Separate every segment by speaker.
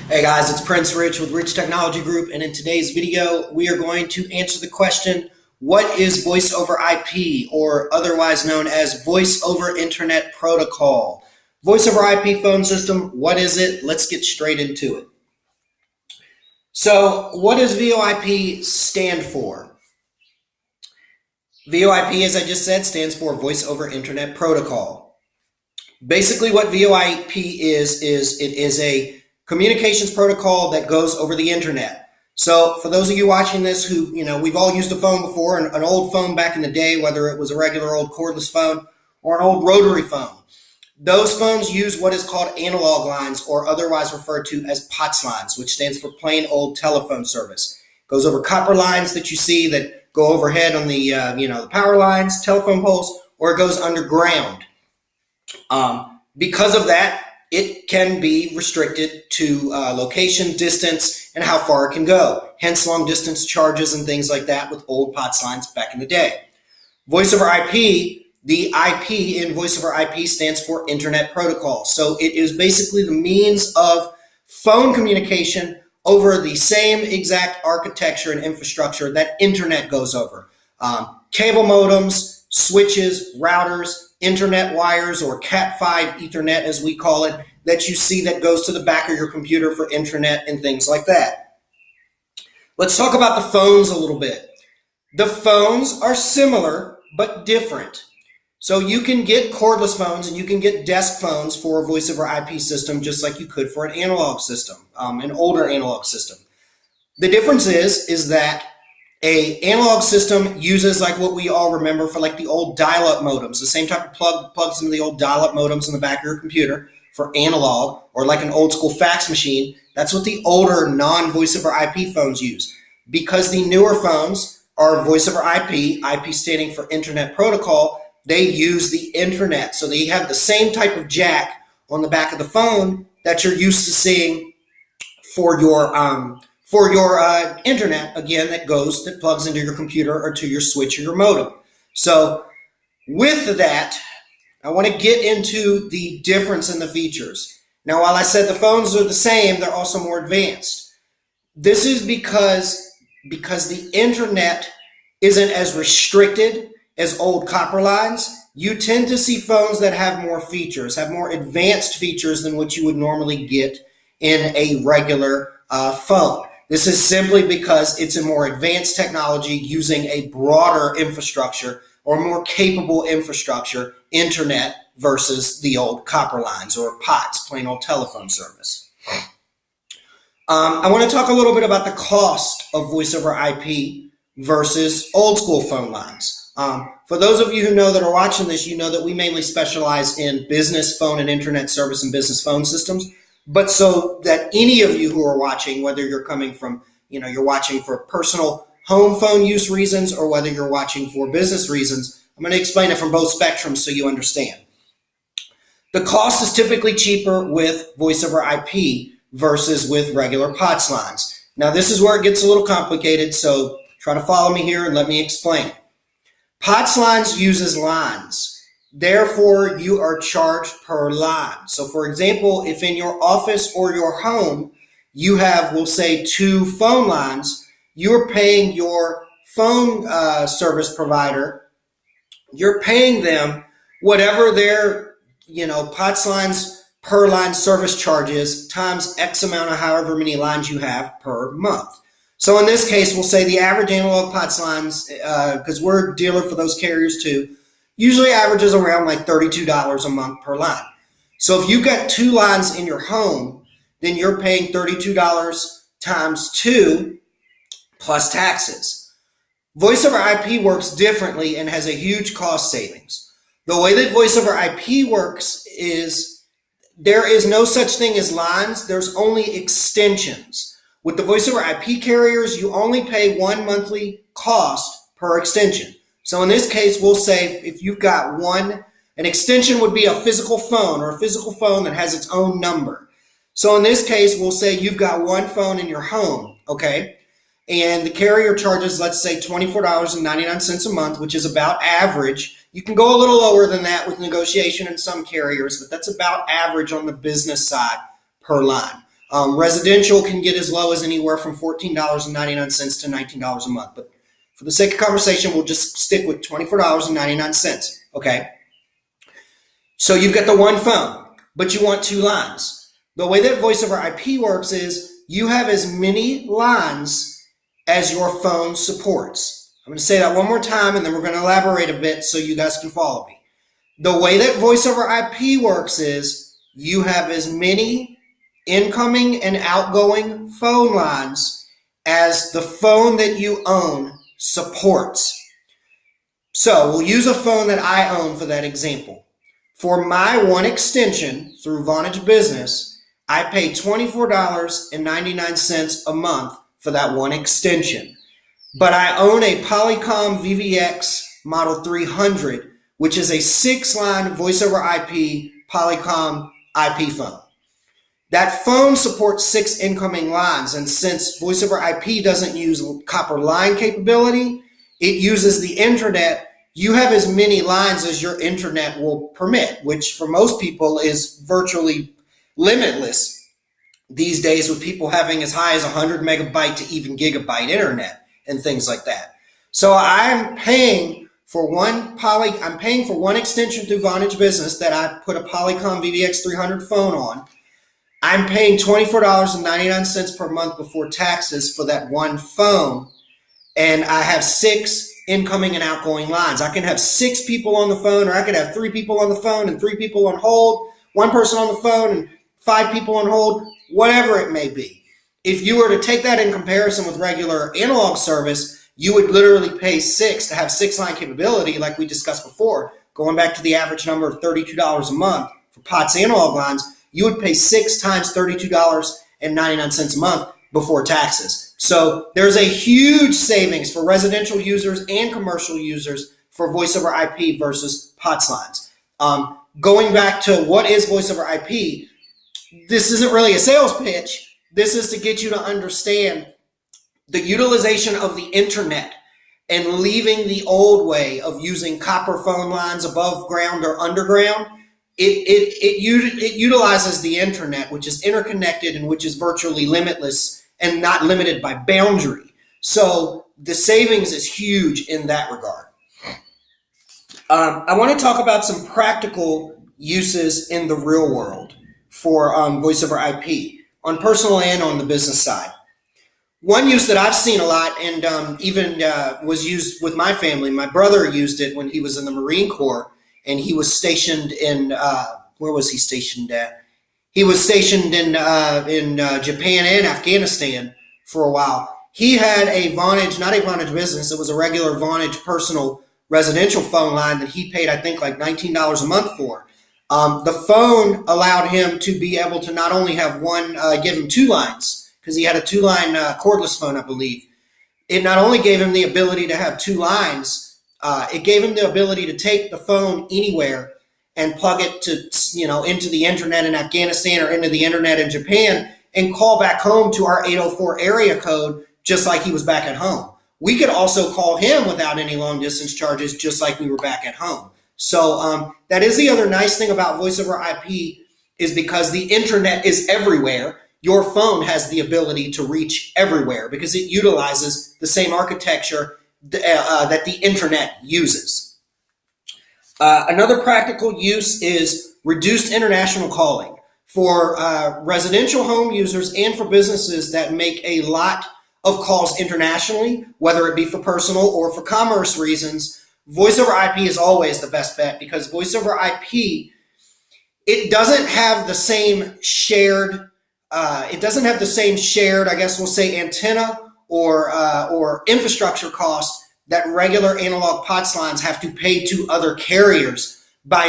Speaker 1: Hey guys, it's Prince Rich with Rich Technology Group, and in today's video, we are going to answer the question, what is Voice over IP, or otherwise known as Voice over Internet Protocol? Voice over IP phone system, what is it? Let's get straight into it. So, what does VoIP stand for? VoIP, as I just said, stands for Voice over Internet Protocol. Basically, what VoIP is it is a communications protocol that goes over the internet. So for those of you watching this who, we've all used a phone before, an old phone back in the day, whether it was a regular old cordless phone or an old rotary phone. Those phones use what is called analog lines, or otherwise referred to as POTS lines, which stands for plain old telephone service. It goes over copper lines that you see that go overhead on the, the power lines, telephone poles, or it goes underground. Because of that, it can be restricted to location, distance, and how far it can go. Hence long distance charges and things like that with old POTS lines back in the day. Voice over IP, the IP in Voice over IP stands for Internet Protocol. So it is basically the means of phone communication over the same exact architecture and infrastructure that Internet goes over. Cable modems, switches, routers, internet wires, or Cat5 Ethernet as we call it, that you see that goes to the back of your computer for internet and things like that. Let's talk about the phones a little bit. The phones are similar but different. So you can get cordless phones and you can get desk phones for a voice over IP system just like you could for an analog system, an older analog system. The difference is that a analog system uses like what we all remember for like the old dial-up modems, the same type of plug plugs into the old dial-up modems in the back of your computer for analog, or like an old school fax machine. That's what the older non-voice over IP phones use. Because the newer phones are voice over IP, IP standing for Internet Protocol, they use the internet. So they have the same type of jack on the back of the phone that you're used to seeing for your internet, again, that plugs into your computer or to your switch or your modem. So with that, I want to get into the difference in the features. Now, while I said the phones are the same, they're also more advanced. This is because the internet isn't as restricted as old copper lines. You tend to see phones that have more features, have more advanced features than what you would normally get in a regular phone. This is simply because it's a more advanced technology using a broader infrastructure or more capable infrastructure, internet, versus the old copper lines or POTS, plain old telephone service. I want to talk a little bit about the cost of voice over IP versus old school phone lines. For those of you who know that are watching this, you know that we mainly specialize in business phone and internet service and business phone systems. But so that any of you who are watching, whether you're coming from, you're watching for personal home phone use reasons or whether you're watching for business reasons, I'm going to explain it from both spectrums so you understand. The cost is typically cheaper with voice over IP versus with regular POTS lines. Now, this is where it gets a little complicated, so try to follow me here and let me explain. POTS lines uses lines. Therefore, you are charged per line. So, for example, if in your office or your home, you have, we'll say, 2 phone lines, you're paying your phone service provider, you're paying them whatever their, POTS lines per line service charge is times X amount of however many lines you have per month. So in this case, we'll say the average analog POTS lines, because we're a dealer for those carriers too, usually averages around like $32 a month per line. So if you've got 2 lines in your home, then you're paying $32 times 2 plus taxes. Voice over IP works differently and has a huge cost savings. The way that voice over IP works is there is no such thing as lines, there's only extensions. With the voice over IP carriers, you only pay 1 monthly cost per extension. So in this case, we'll say if you've got an extension would be a physical phone or a physical phone that has its own number. So in this case, we'll say you've got 1 phone in your home, okay? And the carrier charges, let's say, $24.99 a month, which is about average. You can go a little lower than that with negotiation in some carriers, but that's about average on the business side per line. Residential can get as low as anywhere from $14.99 to $19 a month. But for the sake of conversation, we'll just stick with $24.99. Okay. So you've got the one phone, but you want two lines. The way that voice over IP works is you have as many lines as your phone supports. I'm going to say that one more time, and then we're going to elaborate a bit so you guys can follow me. The way that voice over IP works is you have as many incoming and outgoing phone lines as the phone that you own supports. So we'll use a phone that I own for that example. For my one extension through Vonage Business, I pay $24.99 a month for that one extension. But I own a Polycom VVX Model 300, which is a 6-line voice over IP Polycom IP phone. That phone supports 6 incoming lines, and since voice over IP doesn't use copper line capability, it uses the internet. You have as many lines as your internet will permit, which for most people is virtually limitless these days, with people having as high as 100 megabyte to even gigabyte internet and things like that. So I'm paying for one extension through Vonage Business that I put a Polycom VVX 300 phone on. I'm paying $24.99 per month before taxes for that one phone, and I have 6 incoming and outgoing lines. I can have 6 people on the phone, or I could have 3 people on the phone and 3 people on hold, 1 person on the phone and 5 people on hold, whatever it may be. If you were to take that in comparison with regular analog service, you would literally pay 6 to have 6-line capability, like we discussed before. Going back to the average number of $32 a month for POTS analog lines, you would pay 6 times $32.99 a month before taxes. So there's a huge savings for residential users and commercial users for voice over IP versus POTS lines. Going back to what is voice over IP, this isn't really a sales pitch. This is to get you to understand the utilization of the internet and leaving the old way of using copper phone lines above ground or underground. It utilizes the internet, which is interconnected and which is virtually limitless and not limited by boundary. So the savings is huge in that regard. I want to talk about some practical uses in the real world for voice over IP on personal and on the business side. One use that I've seen a lot, and even was used with my family. My brother used it when he was in the Marine Corps, and he was stationed in where was he stationed at? He was stationed in Japan and Afghanistan for a while. He had a Vonage, not a Vonage Business. It was a regular Vonage personal residential phone line that he paid, I think, like $19 a month for. The phone allowed him to be able to not only have one, give him 2 lines, because he had a 2-line cordless phone, I believe. It not only gave him the ability to have 2 lines, it gave him the ability to take the phone anywhere and plug it to, into the internet in Afghanistan or into the internet in Japan and call back home to our 804 area code just like he was back at home. We could also call him without any long distance charges just like we were back at home. So that is the other nice thing about voice over IP, is because the internet is everywhere. Your phone has the ability to reach everywhere because it utilizes the same architecture that the internet uses. Another practical use is reduced international calling. For residential home users and for businesses that make a lot of calls internationally, whether it be for personal or for commerce reasons, voice over IP is always the best bet, because voice over IP, it doesn't have the same shared, I guess we'll say, antenna or infrastructure costs that regular analog POTS lines have to pay to other carriers by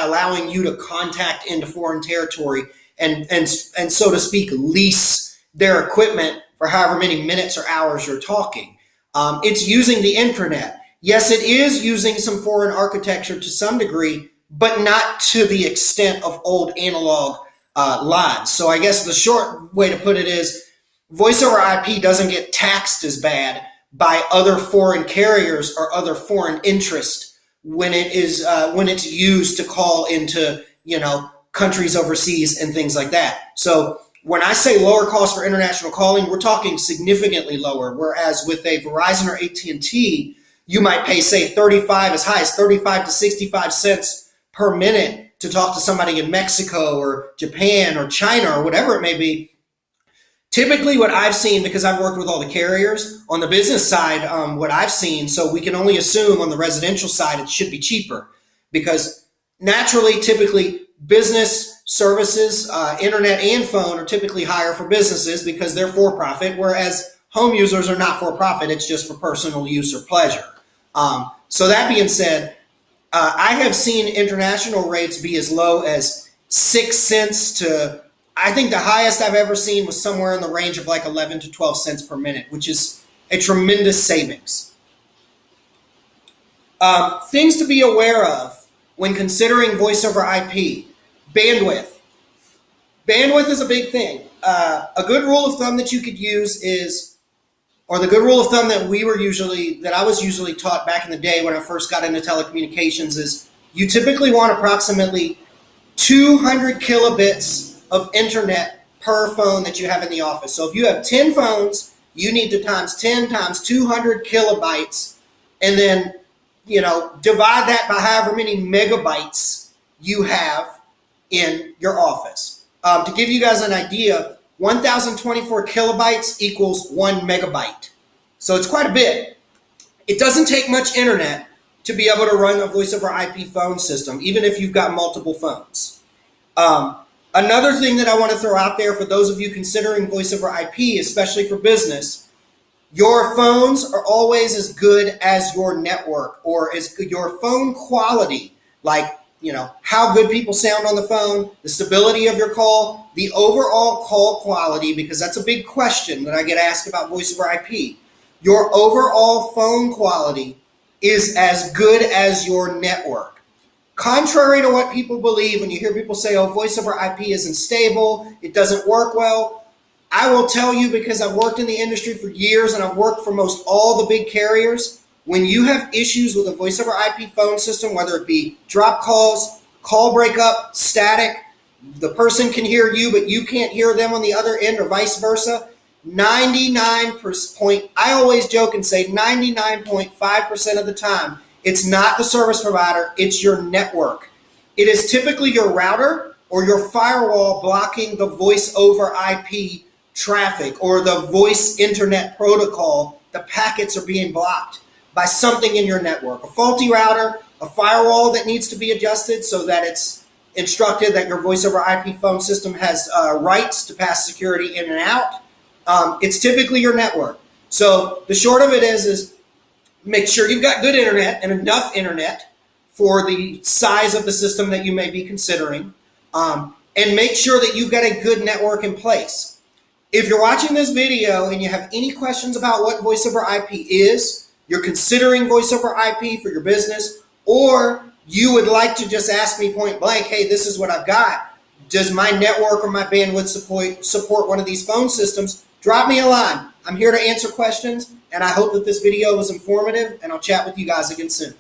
Speaker 1: allowing you to contact into foreign territory and so to speak lease their equipment for however many minutes or hours you're talking. It's using the internet. Yes, it is using some foreign architecture to some degree, but not to the extent of old analog lines. So I guess the short way to put it is voice over IP doesn't get taxed as bad by other foreign carriers or other foreign interests when it's used to call into countries overseas and things like that. So when I say lower cost for international calling, we're talking significantly lower. Whereas with a Verizon or AT&T, you might pay, say, 35, as high as 35 to 65 cents per minute to talk to somebody in Mexico or Japan or China or whatever it may be. Typically what I've seen, because I've worked with all the carriers, on the business side, what I've seen, so we can only assume on the residential side it should be cheaper, because naturally, typically, business services, internet and phone are typically higher for businesses because they're for profit, whereas home users are not for profit. It's just for personal use or pleasure. So that being said, I have seen international rates be as low as 6 cents to, I think the highest I've ever seen was somewhere in the range of like 11 to 12 cents per minute, which is a tremendous savings. Things to be aware of when considering voice over IP. Bandwidth. Bandwidth is a big thing. A good rule of thumb that you could use is, or the good rule of thumb that I was usually taught back in the day when I first got into telecommunications, is you typically want approximately 200 kilobits of internet per phone that you have in the office. So if you have 10 phones, you need to times 10 times 200 kilobytes, and then divide that by however many megabytes you have in your office. To give you guys an idea, 1,024 kilobytes equals 1 megabyte. So it's quite a bit. It doesn't take much internet to be able to run a voice over IP phone system, even if you've got multiple phones. Another thing that I want to throw out there for those of you considering voice over IP, especially for business, your phones are always as good as your network, or as good your phone quality, like how good people sound on the phone, the stability of your call, the overall call quality, because that's a big question that I get asked about voice over IP. Your overall phone quality is as good as your network. Contrary to what people believe, when you hear people say, oh, voice over IP isn't stable, it doesn't work well, I will tell you, because I've worked in the industry for years and I've worked for most all the big carriers, when you have issues with a voice over IP phone system, whether it be drop calls, call breakup, static, the person can hear you but you can't hear them on the other end, or vice versa, 99%, I always joke and say 99.5% of the time, it's not the service provider, it's your network. It is typically your router or your firewall blocking the voice over IP traffic, or the voice internet protocol. The packets are being blocked by something in your network. A faulty router, a firewall that needs to be adjusted so that it's instructed that your voice over IP phone system has rights to pass security in and out. It's typically your network. So the short of it is make sure you've got good internet and enough internet for the size of the system that you may be considering, and make sure that you've got a good network in place. If you're watching this video and you have any questions about what voice over IP is, you're considering voice over IP for your business, or you would like to just ask me point blank, hey, this is what I've got, does my network or my bandwidth support one of these phone systems, drop me a line. I'm here to answer questions, and I hope that this video was informative, and I'll chat with you guys again soon.